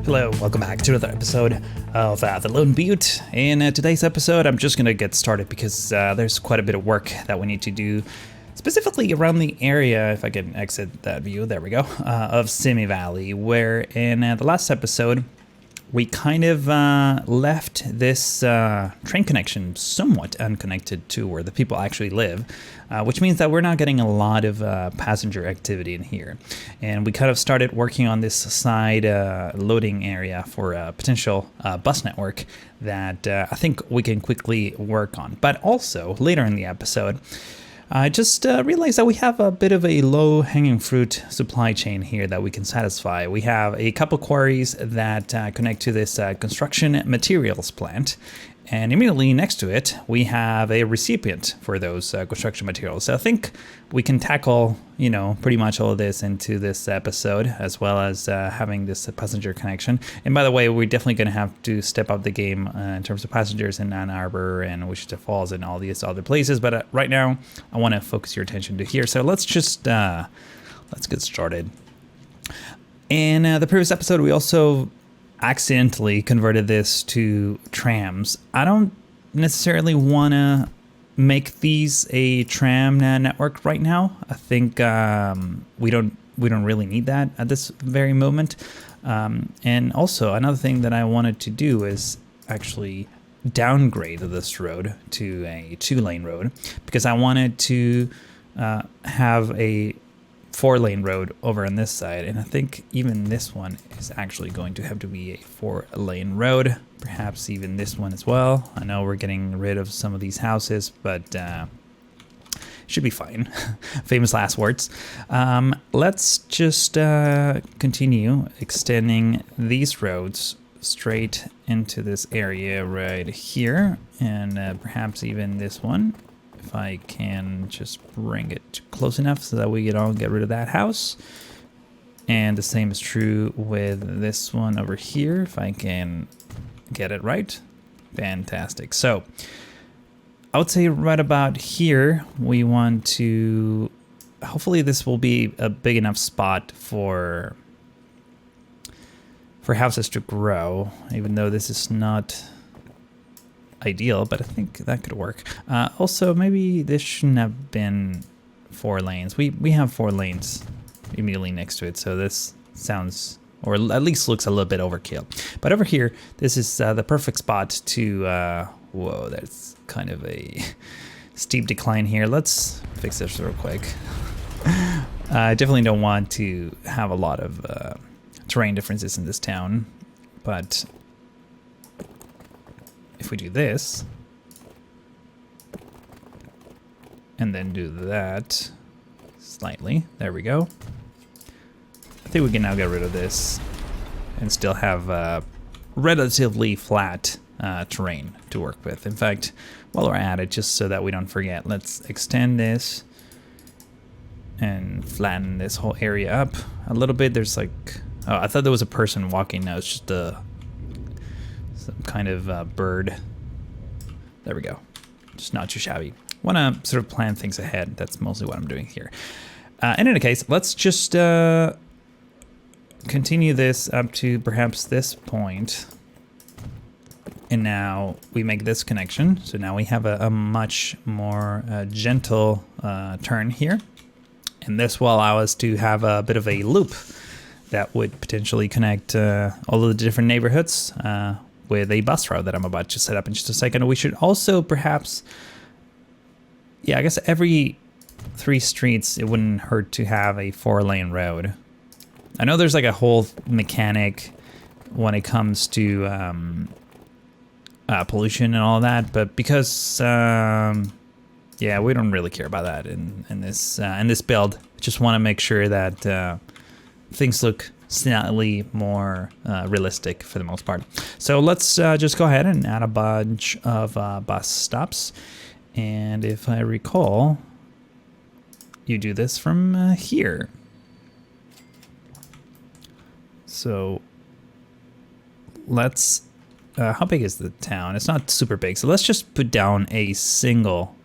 Hello, welcome back to another episode of The Lone Butte. In today's episode, I'm just going to get started because there's quite a bit of work that we need to do, specifically around the area, if I can exit that view, there we go, of Simi Valley, where in the last episode, we kind of left this train connection somewhat unconnected to where the people actually live, which means that we're not getting a lot of passenger activity in here. And we kind of started working on this side loading area for a potential bus network that I think we can quickly work on. But also, later in the episode, I just realized that we have a bit of a low-hanging fruit supply chain here that we can satisfy. We have a couple quarries that connect to this construction materials plant, and immediately next to it, we have a recipient for those construction materials. So I think we can tackle, pretty much all of this into this episode, as well as having this passenger connection. And by the way, we're definitely going to have to step up the game in terms of passengers in Ann Arbor and Wichita Falls and all these other places. But right now, I want to focus your attention to here. So let's just let's get started. In the previous episode, we also accidentally converted this to trams. I don't necessarily want to make these a tram network right now. I think we don't really need that at this very moment. And also another thing that I wanted to do is actually downgrade this road to a 2-lane road, because I wanted to have a 4-lane road over on this side, and I think even this one is actually going to have to be a 4-lane road, perhaps even this one as well. I know we're getting rid of some of these houses, but should be fine. Famous last words. Let's just continue extending these roads straight into this area right here, and perhaps even this one. If I can just bring it close enough so that we can all get rid of that house. And the same is true with this one over here, if I can get it right. Fantastic. So I would say right about here, we want to, hopefully this will be a big enough spot for houses to grow, even though this is not ideal, but I think that could work. Also, maybe this shouldn't have been 4 lanes. We have 4 lanes immediately next to it, so this sounds, or at least looks a little bit overkill. But over here, this is the perfect spot to, whoa, that's kind of a steep decline here. Let's fix this real quick. I definitely don't want to have a lot of terrain differences in this town, but if we do this, and then do that slightly, there we go. I think we can now get rid of this and still have relatively flat terrain to work with. In fact, while we're at it, just so that we don't forget, let's extend this and flatten this whole area up a little bit. There's like, oh, I thought there was a person walking. Now it's just some kind of bird. There we go. Just not too shabby. Want to sort of plan things ahead. That's mostly what I'm doing here. In any case, let's just continue this up to perhaps this point. And now we make this connection. So now we have a much more gentle turn here. And this will allow us to have a bit of a loop that would potentially connect all of the different neighborhoods with a bus route that I'm about to set up in just a second. We should also perhaps, I guess every 3 streets, it wouldn't hurt to have a 4-lane road. I know there's like a whole mechanic when it comes to pollution and all that, but because, we don't really care about that in this build. Just want to make sure that things look slightly more realistic for the most part. So let's just go ahead and add a bunch of bus stops. And if I recall, you do this from here. So let's, how big is the town? It's not super big. So let's just put down a single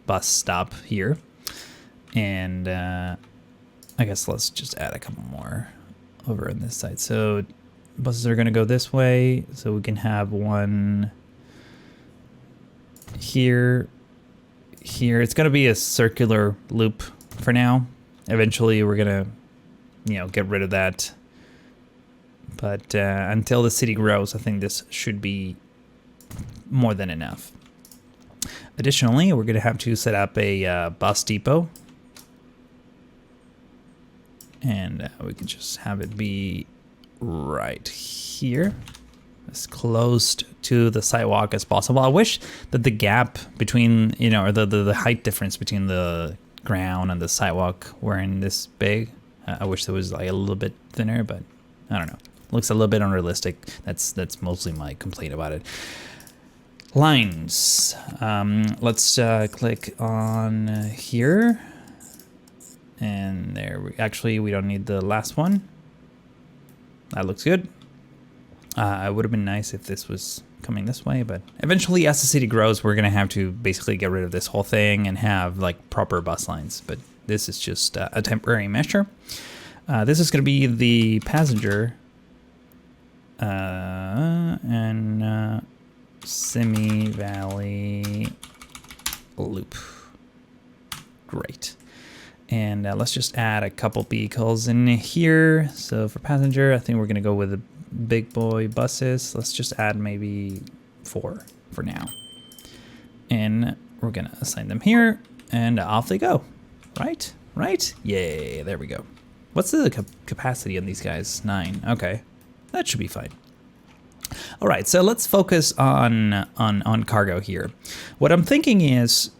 bus stop here. And I guess let's just add a couple more over on this side. So buses are gonna go this way, so we can have one here, here. It's gonna be a circular loop for now. Eventually we're gonna, you know, get rid of that. But until the city grows, I think this should be more than enough. Additionally, we're gonna have to set up a bus depot. And we can just have it be right here, as close to the sidewalk as possible. I wish that the gap between, you know, or the height difference between the ground and the sidewalk weren't this big. I wish there was like a little bit thinner, but I don't know. Looks a little bit unrealistic. That's mostly my complaint about it. Lines. Let's click on here. And there, we don't need the last one. That looks good. It would have been nice if this was coming this way, but eventually as the city grows, we're gonna have to basically get rid of this whole thing and have like proper bus lines. But this is just a temporary measure. This is gonna be the passenger and Simi Valley loop. Great. And let's just add a couple vehicles in here. So for passenger, I think we're gonna go with the big boy buses. Let's just add maybe 4 for now. And we're gonna assign them here and off they go. Right? Right? Yay, there we go. What's the capacity on these guys? 9, okay. That should be fine. All right, so let's focus on cargo here. What I'm thinking is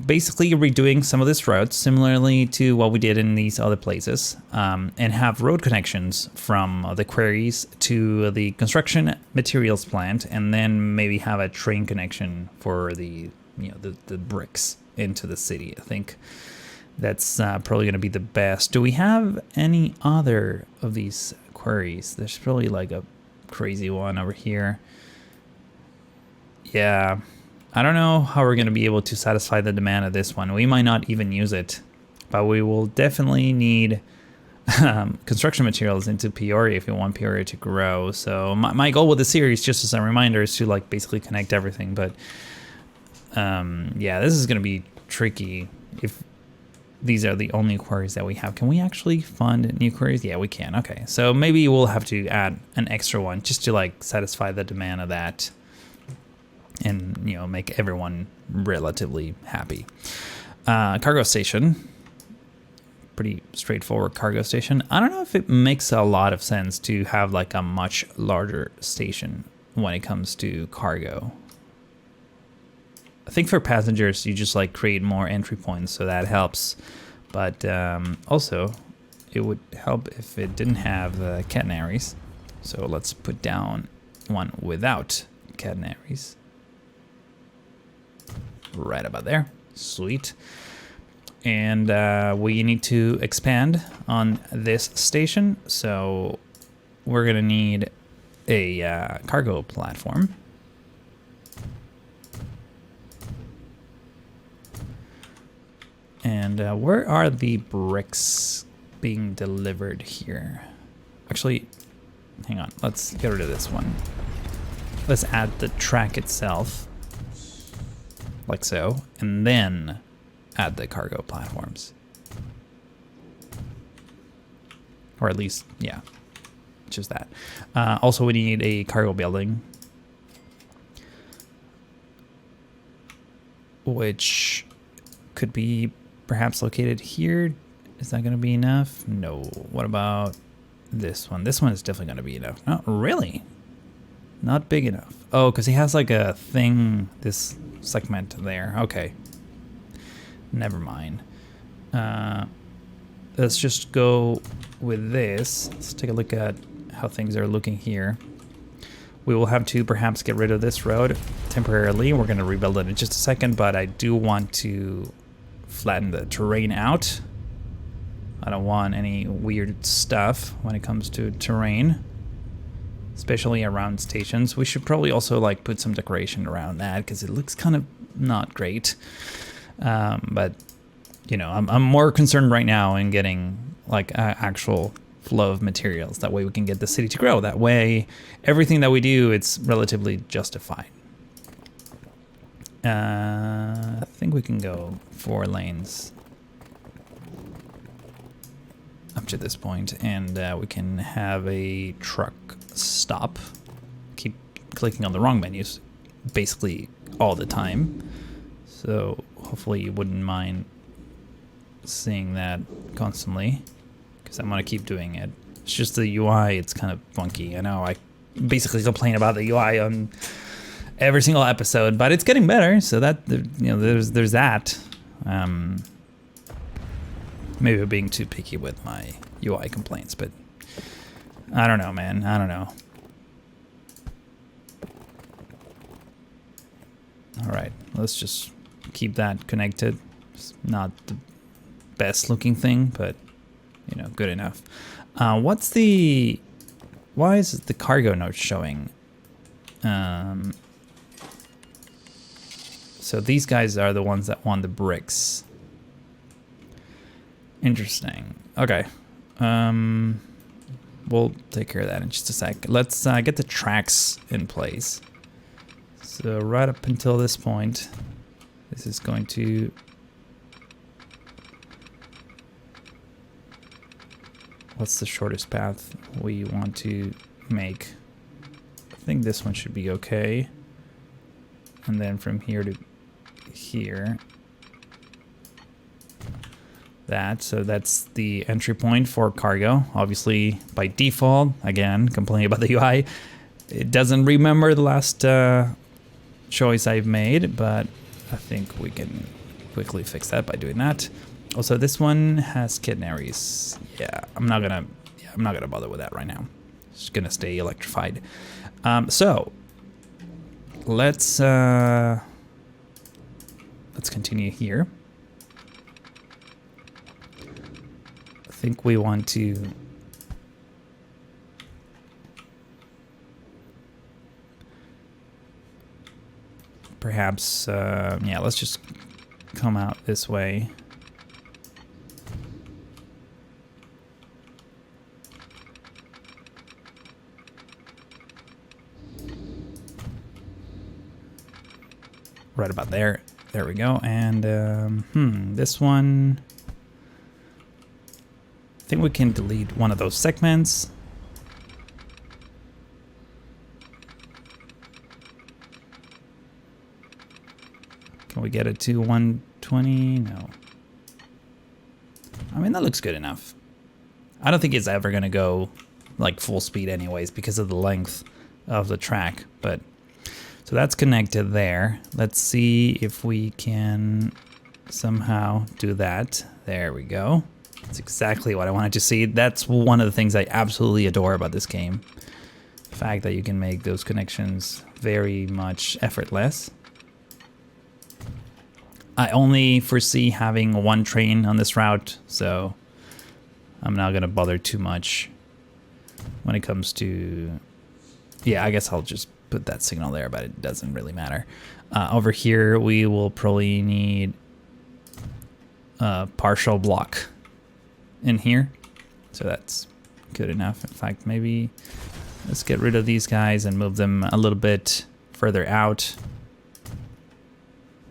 basically redoing some of this routes similarly to what we did in these other places, and have road connections from the quarries to the construction materials plant, and then maybe have a train connection for the, you know, the bricks into the city. I think that's probably going to be the best. Do we have any other of these quarries? There's probably like a crazy one over here. Yeah. I don't know how we're going to be able to satisfy the demand of this one. We might not even use it, but we will definitely need construction materials into Peoria if we want Peoria to grow. So my goal with the series, just as a reminder, is to like basically connect everything. But yeah, this is going to be tricky if these are the only quarries that we have. Can we actually fund new quarries? Yeah, we can. Okay, so maybe we'll have to add an extra one just to like satisfy the demand of that. And, you know, make everyone relatively happy. Cargo station. Pretty straightforward cargo station. I don't know if it makes a lot of sense to have like a much larger station when it comes to cargo. I think for passengers, you just like create more entry points, so that helps. But also, it would help if it didn't have catenaries. So let's put down one without catenaries. Right about there. Sweet. And we need to expand on this station, so we're gonna need a cargo platform. And where are the bricks being delivered here? Actually, hang on, let's get rid of this one. Let's add the track itself. Like so, and then add the cargo platforms. Or at least, yeah, just that. Also, we need a cargo building, which could be perhaps located here. Is that going to be enough? No. What about this one? This one is definitely going to be enough. Oh, really? Not big enough. Oh, because he has like a thing, this segment there. Okay. Never mind. Let's just go with this. Let's take a look at how things are looking here. We will have to perhaps get rid of this road temporarily. We're going to rebuild it in just a second, but I do want to flatten the terrain out. I don't want any weird stuff when it comes to terrain, especially around stations. We should probably also like put some decoration around that because it looks kind of not great. But you know, I'm more concerned right now in getting like actual flow of materials. That way we can get the city to grow. That way everything that we do, it's relatively justified. I think we can go 4 lanes up to this point, and we can have a truck stop. Keep clicking on the wrong menus basically all the time, so hopefully you wouldn't mind seeing that constantly, because I'm gonna keep doing it. It's just the UI, it's kind of funky. I know I basically complain about the UI on every single episode, but it's getting better, so that, you know, there's that. Maybe I'm being too picky with my UI complaints, but I don't know, man. I don't know. All right, let's just keep that connected. It's not the best looking thing, but you know, good enough. Why is the cargo note showing? So these guys are the ones that want the bricks. Interesting. Okay. We'll take care of that in just a sec. Let's get the tracks in place. So right up until this point, this is going to... What's the shortest path we want to make? I think this one should be okay. And then from here to here. So that's the entry point for cargo. Obviously, by default, again, complaining about the UI, it doesn't remember the last choice I've made, but I think we can quickly fix that by doing that. Also, this one has catenaries. Yeah, I'm not gonna bother with that right now. Just gonna stay electrified. So let's continue here. I think we want to perhaps, yeah, let's just come out this way. Right about there. There we go. And this one, I think we can delete one of those segments. Can we get it to 120? No. I mean, that looks good enough. I don't think it's ever gonna go like full speed anyways because of the length of the track, but so that's connected there. Let's see if we can somehow do that. There we go. That's exactly what I wanted to see. That's one of the things I absolutely adore about this game. The fact that you can make those connections very much effortless. I only foresee having one train on this route, so I'm not gonna bother too much when it comes to, yeah, I guess I'll just put that signal there, but it doesn't really matter. Over here, we will probably need a partial block in here, so that's good enough. In fact, maybe let's get rid of these guys and move them a little bit further out.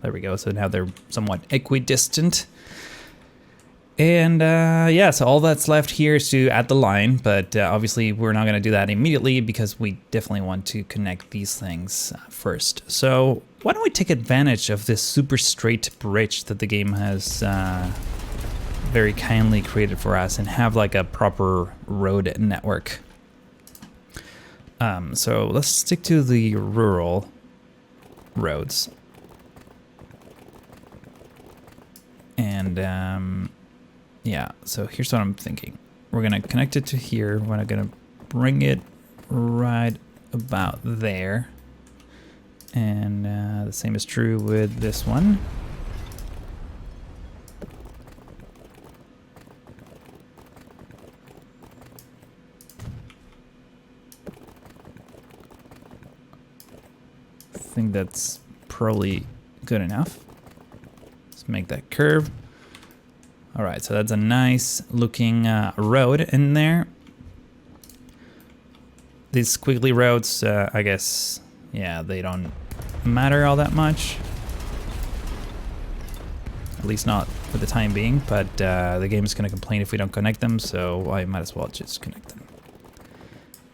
There we go, so now they're somewhat equidistant. And yeah, so all that's left here is to add the line, but obviously we're not gonna do that immediately because we definitely want to connect these things first. So why don't we take advantage of this super straight bridge that the game has very kindly created for us and have like a proper road network. So let's stick to the rural roads. And yeah, so here's what I'm thinking. We're gonna connect it to here. We're gonna bring it right about there. And the same is true with this one. I think that's probably good enough. Let's make that curve. All right, so that's a nice looking road in there. These squiggly roads, I guess, yeah, they don't matter all that much. At least not for the time being, but the game is going to complain if we don't connect them, so I might as well just connect them.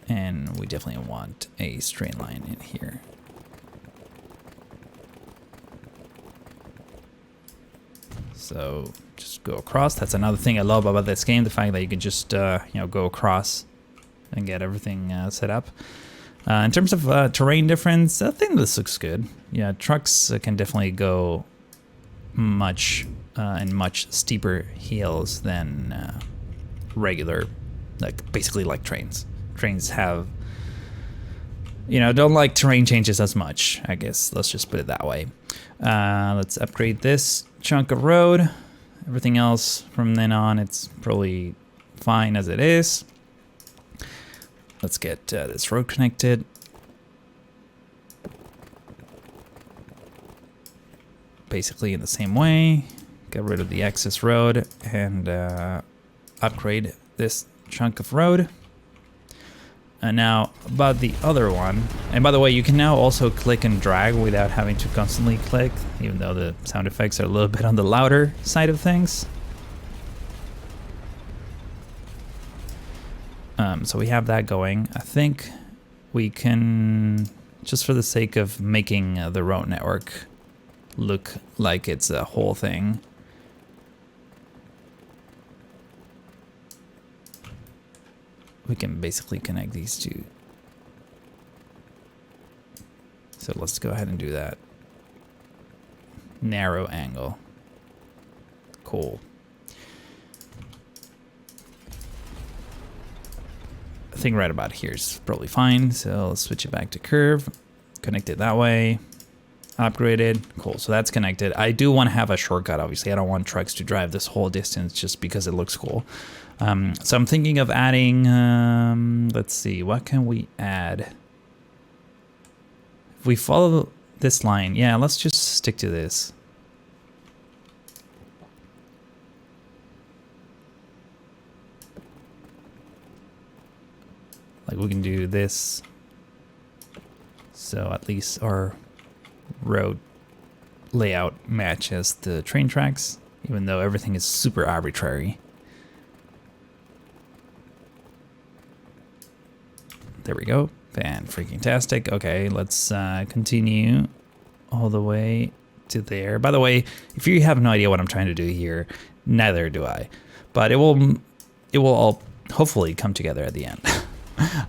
And we definitely want a straight line in here. So just go across. That's another thing I love about this game, the fact that you can just you know, go across and get everything set up. In terms of terrain difference, I think this looks good. Yeah, trucks can definitely go much in much steeper hills than regular, like basically like trains. Trains have, you know, don't like terrain changes as much, I guess. Let's just put it that way. Let's upgrade this chunk of road. Everything else from then on, it's probably fine as it is. Let's get this road connected. Basically in the same way. Get rid of the excess road and upgrade this chunk of road. And now about the other one, and by the way, you can now also click and drag without having to constantly click, even though the sound effects are a little bit on the louder side of things. So we have that going. I think we can, just for the sake of making the road network look like it's a whole thing, we can basically connect these two. So let's go ahead and do that. Narrow angle. Cool. I think right about here is probably fine. So let's switch it back to curve. Connect it that way. Upgraded. Cool. So that's connected. I do want to have a shortcut, obviously. I don't want trucks to drive this whole distance just because it looks cool. So I'm thinking of adding, let's see, what can we add? If we follow this line, yeah, let's just stick to this. Like we can do this. So at least our road layout matches the train tracks, even though everything is super arbitrary. There we go. Fan-freaking-tastic. Okay, let's continue all the way to there. By the way, if you have no idea what I'm trying to do here, neither do I. But it will all hopefully come together at the end.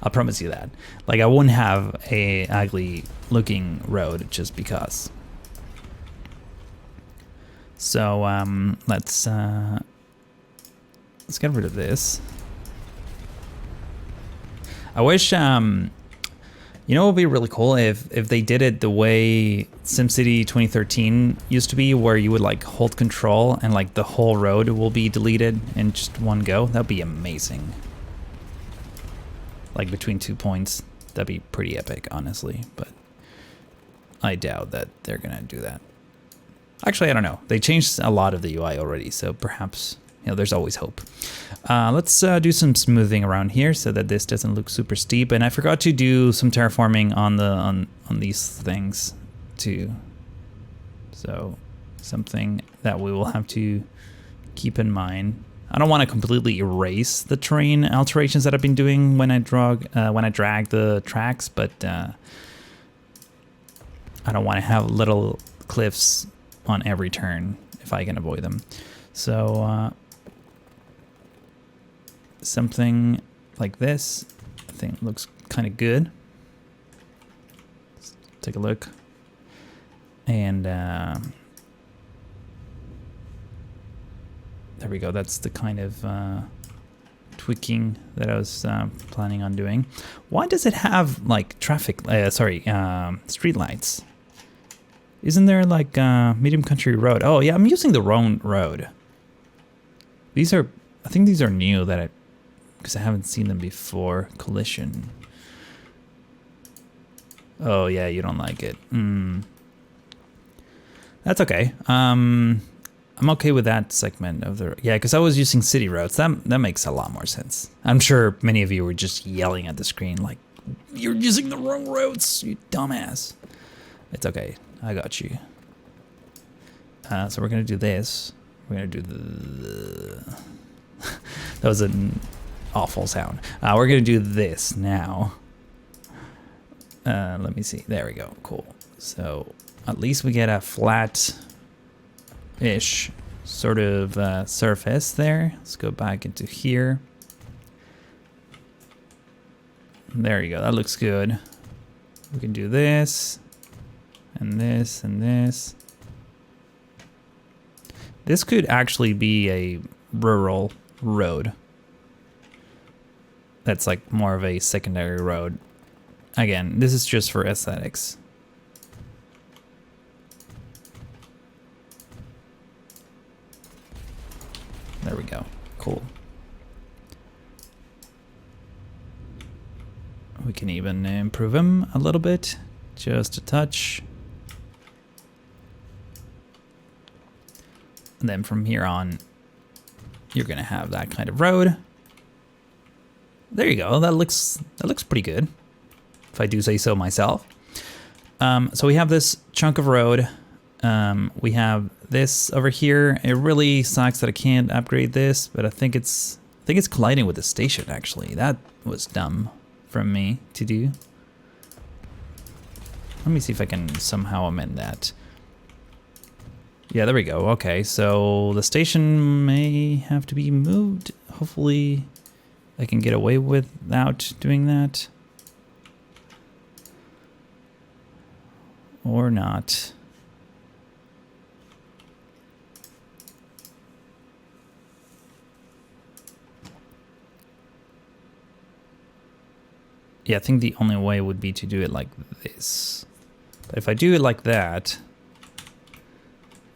I'll promise you that. Like, I wouldn't have a ugly looking road just because. So let's get rid of this. I wish, you know, it would be really cool if they did it the way SimCity 2013 used to be, where you would like hold control and like the whole road will be deleted in just one go. That'd be amazing. Like between 2 points, that'd be pretty epic, honestly, but I doubt that they're gonna do that. Actually, I don't know. They changed a lot of the UI already, so perhaps, you know, there's always hope. Let's do some smoothing around here so that this doesn't look super steep. And I forgot to do some terraforming on these things too. So something that we will have to keep in mind. I don't want to completely erase the terrain alterations that I've been doing when I drag the tracks, but I don't want to have little cliffs on every turn if I can avoid them. So something like this, I think looks kind of good. Let's take a look. And there we go. That's the kind of tweaking that I was planning on doing. Why does it have like traffic, street lights? Isn't there like medium country road? Oh yeah, I'm using the wrong road. These are, I think these are new because I haven't seen them before. Collision. Oh yeah, you don't like it. That's okay. I'm okay with that segment of the, yeah, because I was using city roads. That makes a lot more sense. I'm sure many of you were just yelling at the screen like, You're using the wrong roads, you dumbass. It's okay, I got you. So we're gonna do this. We're gonna do the... That was an awful sound. We're gonna do this now. Let me see, there we go, cool. So at least we get a flat-ish sort of surface there. Let's go back into here. There you go, that looks good. We can do this, and this, and this. This could actually be a rural road. That's like more of a secondary road. Again, this is just for aesthetics. There we go, cool. We can even improve him a little bit, just a touch. And then from here on, you're gonna have that kind of road. There you go, that looks pretty good, if I do say so myself. So we have this chunk of road. We have this over here. It really sucks that I can't upgrade this, but I think it's colliding with the station actually. That was dumb from me to do. Let me see if I can somehow amend that. Yeah, there we go. Okay, so the station may have to be moved. Hopefully I can get away without doing that. Or not. Yeah, I think the only way would be to do it like this. But if I do it like that,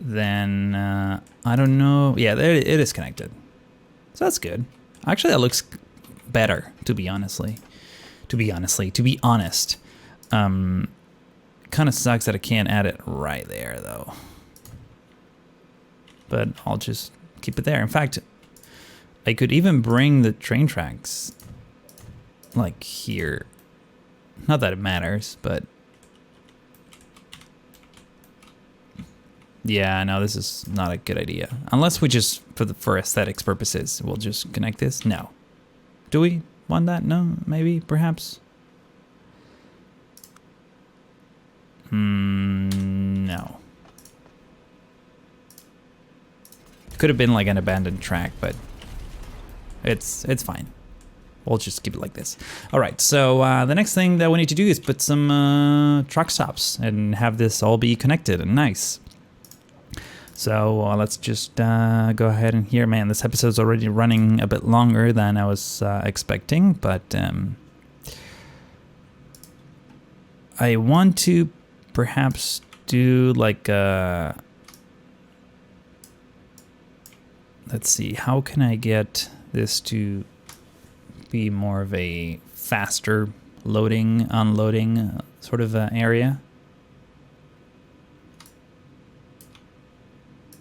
then I don't know. Yeah, there it is connected. So that's good. Actually, that looks better, to be honest. Kind of sucks that I can't add it right there, though. But I'll just keep it there. In fact, I could even bring the train tracks like here. Not that it matters, but yeah, no, this is not a good idea. Unless we just, for aesthetics purposes, we'll just connect this. No. Do we want that? No, maybe, perhaps. No. Could have been like an abandoned track, but it's fine. We'll just keep it like this. All right, so the next thing that we need to do is put some truck stops and have this all be connected and nice. So let's just go ahead and here. Man, this episode's already running a bit longer than I was expecting, but I want to perhaps do like a... Let's see, how can I get this to be more of a faster loading, unloading sort of area?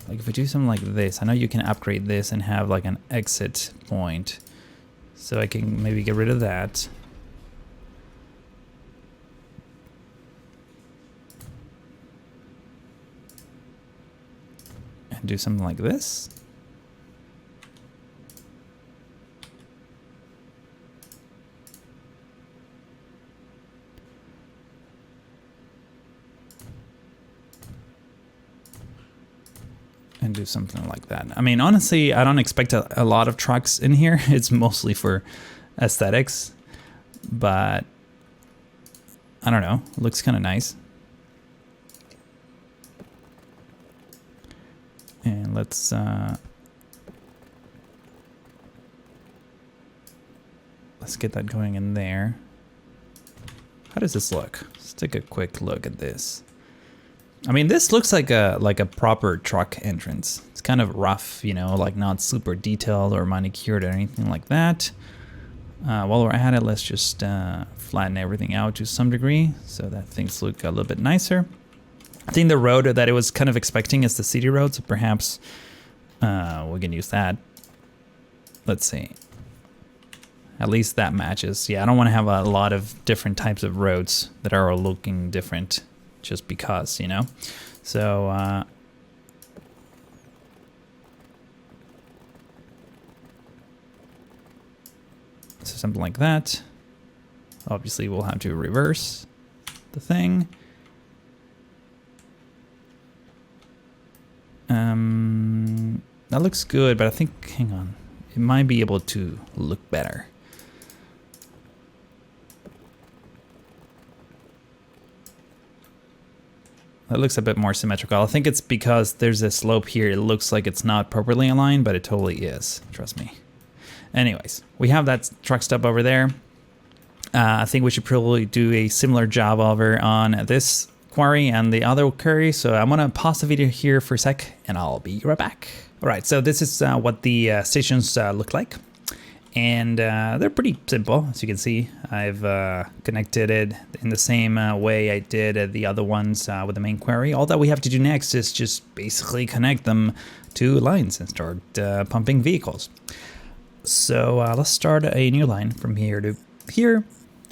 Like if we do something like this, I know you can upgrade this and have like an exit point. So I can maybe get rid of that. And do something like this. And do something like that. I mean, honestly, I don't expect a lot of trucks in here. It's mostly for aesthetics, but I don't know. It looks kind of nice. And let's get that going in there. How does this look? Let's take a quick look at this. I mean, this looks like a proper truck entrance. It's kind of rough, you know, like not super detailed or manicured or anything like that. While we're at it, let's just flatten everything out to some degree so that things look a little bit nicer. I think the road that it was kind of expecting is the city road, so perhaps we can use that. Let's see. At least that matches. Yeah, I don't want to have a lot of different types of roads that are all looking different just because, you know? So, so something like that. Obviously, we'll have to reverse the thing. That looks good, but I think, hang on, it might be able to look better. That looks a bit more symmetrical. I think it's because there's a slope here. It looks like it's not properly aligned, but it totally is. Trust me. Anyways, we have that truck stop over there. I think we should probably do a similar job over on this quarry and the other quarry. So I'm gonna pause the video here for a sec and I'll be right back. All right, so this is what the stations look like. And they're pretty simple, as you can see. I've connected it in the same way I did the other ones with the main quarry. All that we have to do next is just basically connect them to lines and start pumping vehicles. So let's start a new line from here to here.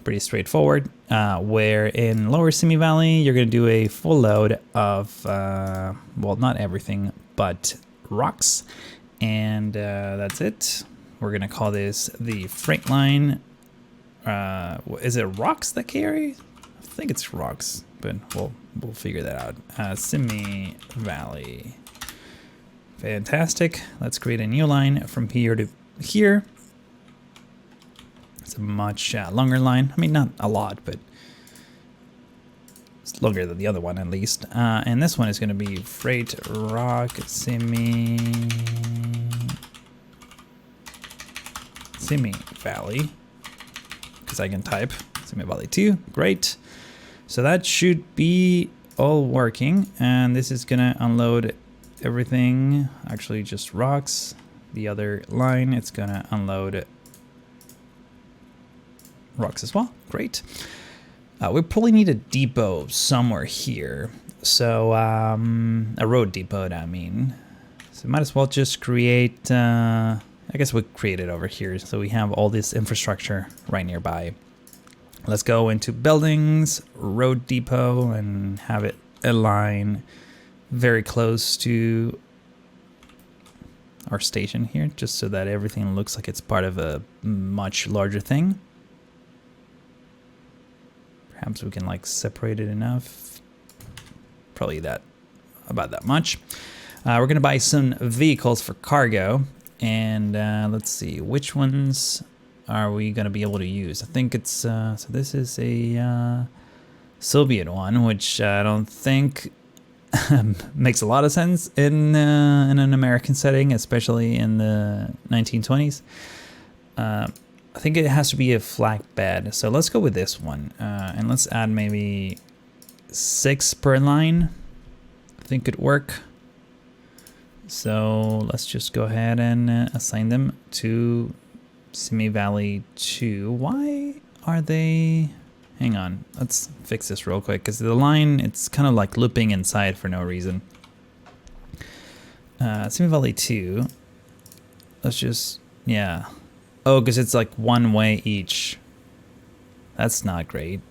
Pretty straightforward. Where in Lower Simi Valley, you're going to do a full load of, well, not everything, but rocks. And that's it. We're going to call this the freight line. Is it rocks that carry? I think it's rocks, but we'll figure that out. Simi Valley. Fantastic. Let's create a new line from here to here. It's a much longer line. I mean, not a lot, but it's longer than the other one at least. And this one is going to be Freight Rock Simi Valley, because I can type Simi Valley 2. Great. So that should be all working. And this is going to unload everything. Actually, just rocks. The other line, it's going to unload rocks as well. Great. We probably need a depot somewhere here. So a road depot, I mean. So might as well just create, I guess we'll create it over here. So we have all this infrastructure right nearby. Let's go into buildings, road depot, and have it align very close to our station here, just so that everything looks like it's part of a much larger thing. Perhaps we can like separate it enough. Probably about that much. We're gonna buy some vehicles for cargo, and let's see, which ones are we gonna be able to use? I think it's so this is a Soviet one, which I don't think makes a lot of sense in an American setting, especially in the 1920s. I think it has to be a flatbed, so let's go with this one, and let's add maybe 6 per line. I think could work. So let's just go ahead and assign them to Simi Valley 2. Why are they... Hang on, let's fix this real quick, because the line, it's kind of like looping inside for no reason. Simi Valley 2, let's just, yeah. Oh, because it's like one way each. That's not great.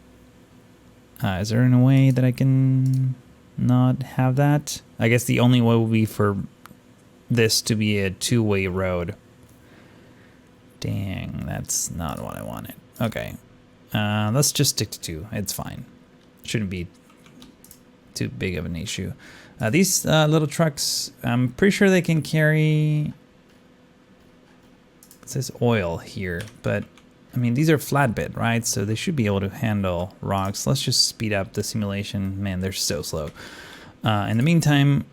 Is there any way that I can not have that? I guess the only way would be for this to be a two-way road. Dang, that's not what I wanted. Okay. Let's just stick to 2. It's fine. Shouldn't be too big of an issue. These little trucks, I'm pretty sure they can carry... It says oil here, but I mean, these are flatbed, right? So they should be able to handle rocks. Let's just speed up the simulation. Man, they're so slow. In the meantime,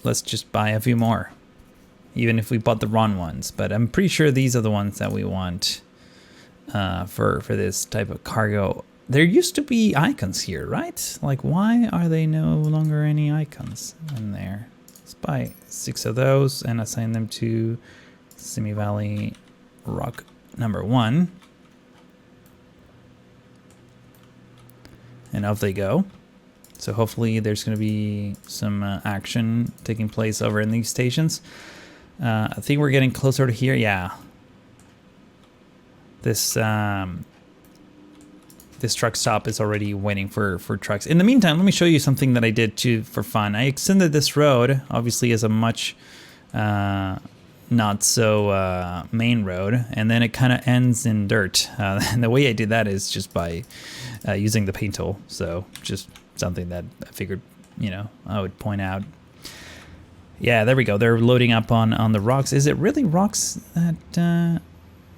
let's just buy a few more, even if we bought the wrong ones. But I'm pretty sure these are the ones that we want for this type of cargo. There used to be icons here, right? Like, why are they no longer any icons in there? Let's buy 6 of those and assign them to Simi Valley Rock number 1. And off they go. So hopefully there's going to be some action taking place over in these stations. I think we're getting closer to here. Yeah. this this truck stop is already waiting for trucks. In the meantime, let me show you something that I did too for fun. I extended this road, obviously, as a much not so main road, and then it kind of ends in dirt. And the way I did that is just by using the paint tool. So just something that I figured, you know, I would point out. Yeah, there we go. They're loading up on the rocks. Is it really rocks that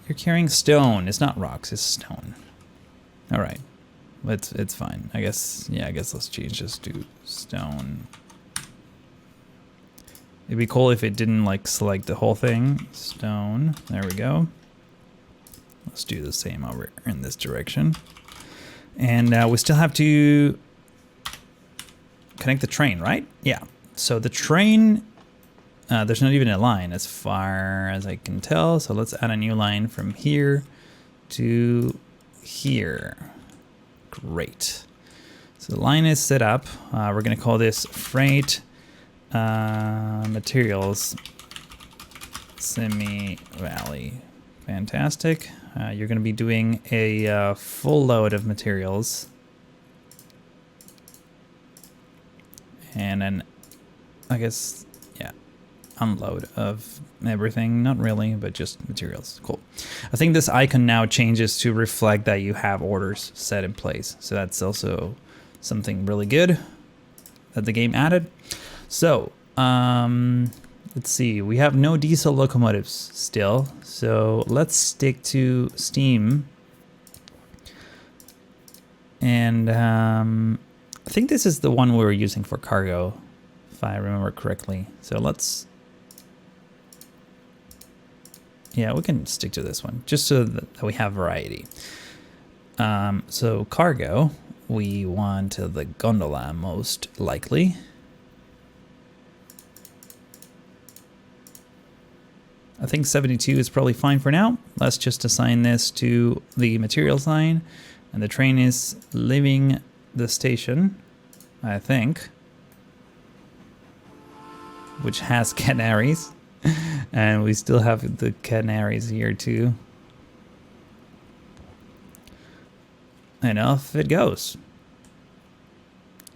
you're carrying? Stone. It's not rocks, it's stone. All right, it's fine. I guess, yeah, I guess let's change this to stone. It'd be cool if it didn't like select the whole thing. Stone, there we go. Let's do the same over in this direction. And we still have to connect the train, right? Yeah, so the train, there's not even a line as far as I can tell. So let's add a new line from here to here. Great. So the line is set up. We're gonna call this freight materials semi valley. Fantastic. You're gonna be doing a full load of materials. And then I guess, yeah, unload of everything. Not really, but just materials. Cool. I think this icon now changes to reflect that you have orders set in place. So that's also something really good that the game added. So let's see, we have no diesel locomotives still. So let's stick to steam. And I think this is the one we were using for cargo, if I remember correctly. So let's, yeah, we can stick to this one just so that we have variety. So cargo, we want the gondola most likely. I think 72 is probably fine for now. Let's just assign this to the materials line, and the train is leaving the station, I think, which has canaries. And we still have the canaries here too. And off it goes.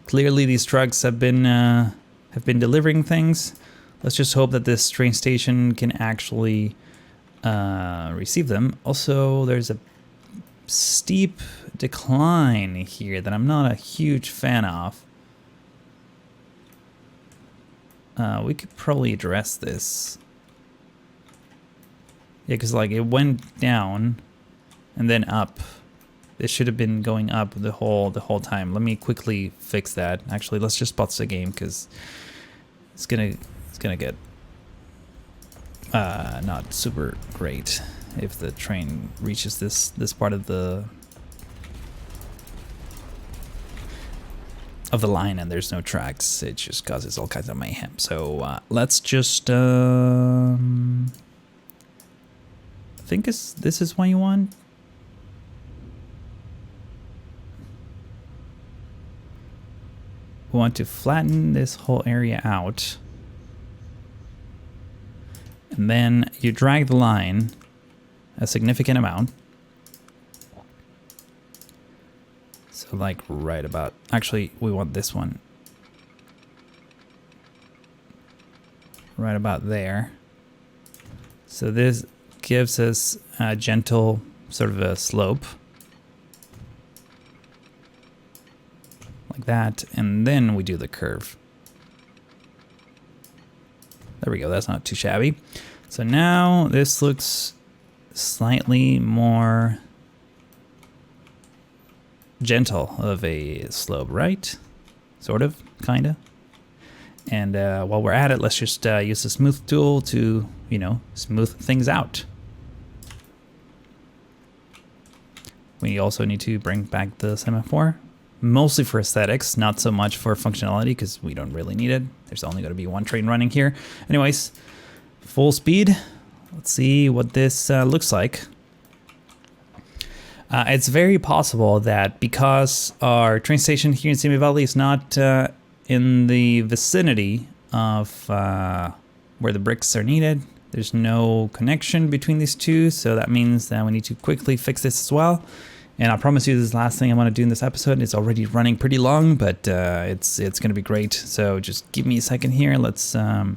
Clearly these trucks have been delivering things. Let's just hope that this train station can actually receive them. Also, there's a steep decline here that I'm not a huge fan of. We could probably address this. Yeah, because like it went down and then up. It should have been going up the whole time. Let me quickly fix that. Actually, let's just pause the game because it's gonna get not super great if the train reaches this part of the line and there's no tracks. It just causes all kinds of mayhem. So let's just I think this is what you want. We want to flatten this whole area out, and then you drag the line a significant amount. So like right about, actually we want this one right about there. So this gives us a gentle sort of a slope like that, and then we do the curve. There we go, that's not too shabby. So now this looks slightly more gentle of a slope, right? Sort of, kinda. And while we're at it, let's just use the smooth tool to, you know, smooth things out. We also need to bring back the semaphore, mostly for aesthetics, not so much for functionality, because we don't really need it. There's only going to be one train running here. Anyways, full speed. Let's see what this looks like. It's very possible that because our train station here in Simi Valley is not in the vicinity of where the bricks are needed, There's no connection between these two, so that means that we need to quickly fix this as well. And I promise you, this is the last thing I want to do in this episode. It's already running pretty long, but it's going to be great. So just give me a second here. Let's. I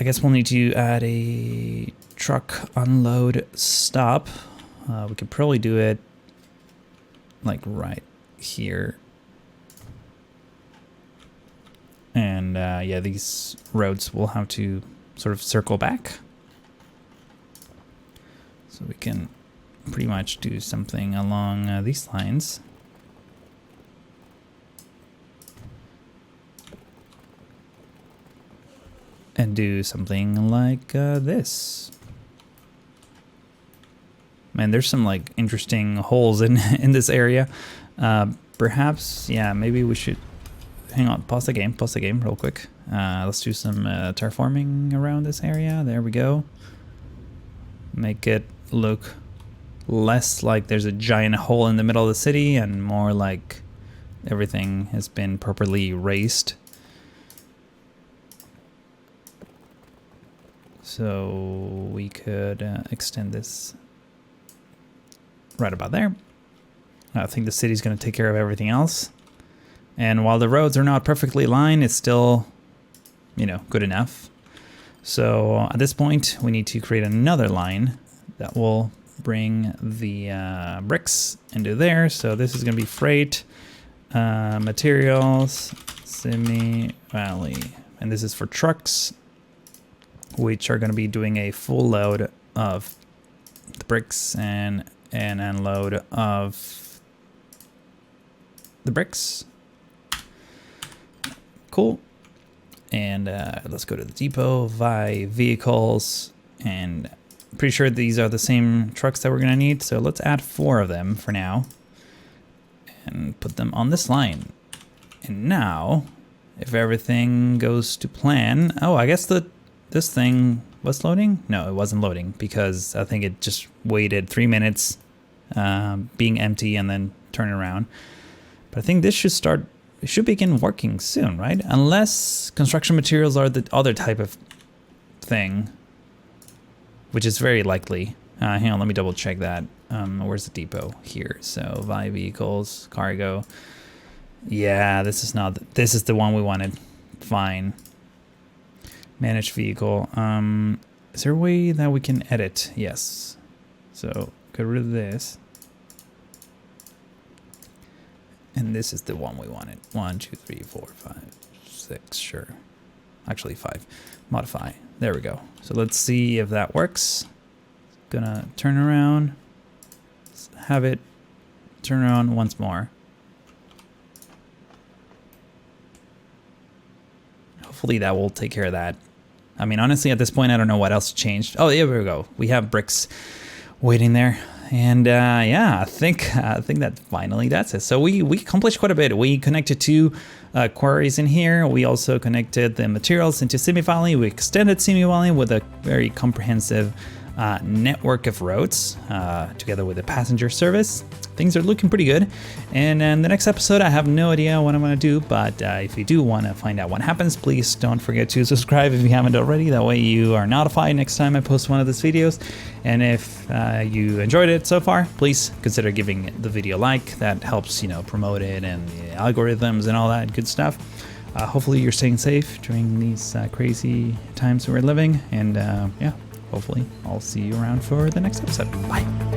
guess we'll need to add a truck unload stop. We could probably do it like right here. And yeah, these roads will have to sort of circle back. So we can pretty much do something along these lines. And do something like this. Man, there's some like interesting holes in this area. Perhaps, yeah, maybe we should hang on, pause the game real quick. Let's do some terraforming around this area. There we go. Make it look less like there's a giant hole in the middle of the city and more like everything has been properly raised. So we could extend this right about there. I think the city's going to take care of everything else. And while the roads are not perfectly aligned, it's still, you know, good enough. So at this point, we need to create another line that will bring the bricks into there. So this is going to be freight, materials, semi-valley. And this is for trucks, which are going to be doing a full load of the bricks and an unload of the bricks. Cool. And let's go to the depot, buy vehicles, and I'm pretty sure these are the same trucks that we're going to need. So let's add 4 of them for now and put them on this line. And now, if everything goes to plan, oh, I guess this thing was loading? No, it wasn't loading because I think it just waited 3 minutes being empty and then turn around. But I think this should start, it should begin working soon, right? Unless construction materials are the other type of thing, which is very likely. Hang on, let me double check that. Where's the depot? Here. So buy vehicles, cargo. Yeah, this is the one we wanted. Fine. Manage vehicle. Is there a way that we can edit? Yes. So get rid of this. And this is the one we wanted. 1, 2, 3, 4, 5, 6, sure. Actually 5. Modify. There we go. So let's see if that works. Gonna turn around. Let's have it turn around once more. Hopefully that will take care of that. I mean, honestly, at this point, I don't know what else changed. Oh, there we go. We have bricks waiting there. And yeah, I think that finally that's it. So we accomplished quite a bit. We connected 2 quarries in here. We also connected the materials into Simi Valley. We extended Simi Valley with a very comprehensive network of roads together with a passenger service. Things are looking pretty good. And in the next episode, I have no idea what I'm going to do, but if you do want to find out what happens, please don't forget to subscribe if you haven't already. That way you are notified next time I post one of these videos. And if you enjoyed it so far, please consider giving the video a like. That helps, you know, promote it and the algorithms and all that good stuff. Hopefully you're staying safe during these crazy times we're living. And yeah, hopefully I'll see you around for the next episode. Bye.